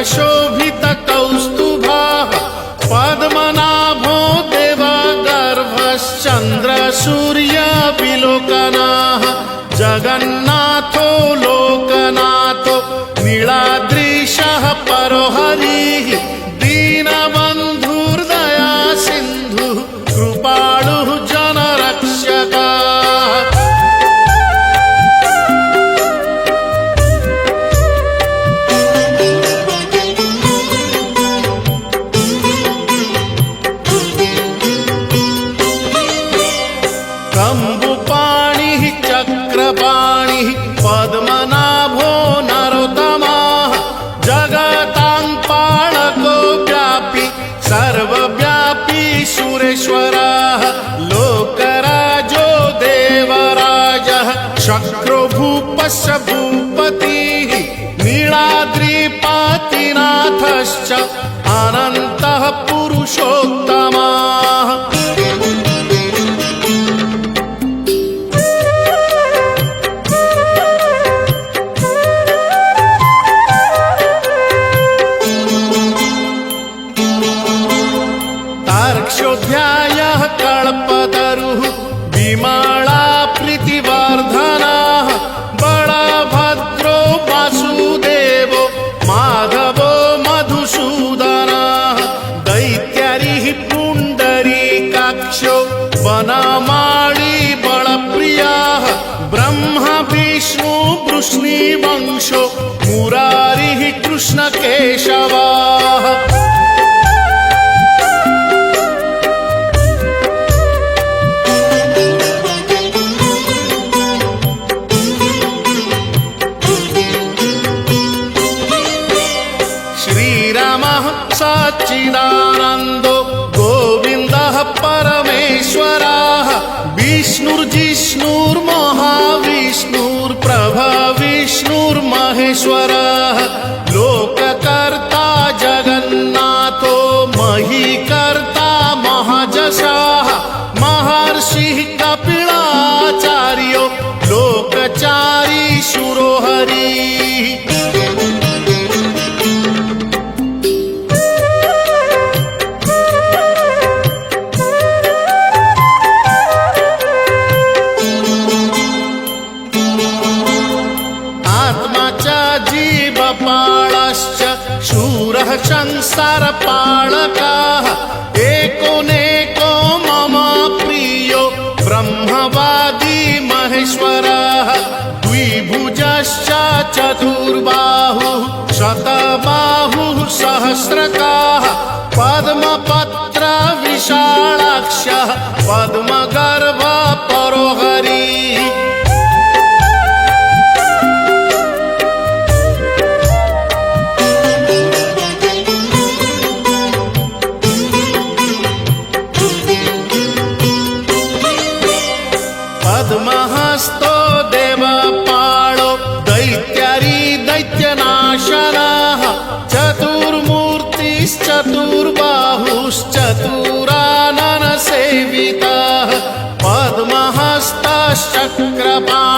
शोभित कौस्तुभः पद्मनाभो देवगर्भश्चन्द्र सूर्य विलोकनः जगन्नाथो लोकनाथो नीलाद्रीशः परो हरिः दीनबन्धुर्दया सिन्धुः कृपालुः जनरक्षकः। कम्बुपाणिः चक्रपाणिः पद्मनाभो नरोत्तमः जगतां पालको व्यापी सर्वव्यापी सुरेश्वरः लोकराजो देवराजः शक्रो भूपस्य भूपतिः नीलाद्रिपतिनाथश्च अनन्तः पुरुषोत्तमः। तार्क्ष्योऽध्यायः कल्पतरुः विमला प्रीतिवर्धनः बलभद्रो वासुदेवो माधवो मधुसूदनः दैत्यारिः पुण्डरीकाक्षो वनमाली बलप्रियः ब्रह्मा विष्णु वृष्णिवंशो मुरारिः कृष्णकेशवः। श्रीरामः सच्चिदानन्दो गोविन्दः परमेश्वरः विष्णुर्जिष्णुर्महाविष्णुर्प्रभविष्णुर्महेश्वरः लोककर्ता जगन्नाथो महीकर्ता महाजशः महर्षिः कपिलाचार्यो लोकचारी सुरोहरिः। जीवपालश्च शूरः संसारपालकः एकोनेको मम प्रियो ब्रह्मवादी महेश्वरः द्विभुजश्च चतुर्बाहुः शतबाहुः सहस्रकः पद्मपत्र विशालाक्षः पद्मगर्भ परो हरिः। पद्महस्तो देवपालो दैत्यारी दैत्यनाशनः चतुर्मूर्तिश्चतुर्बाहुश्चतुराननसेवितः पद्महस्तश्चक्रपाणिः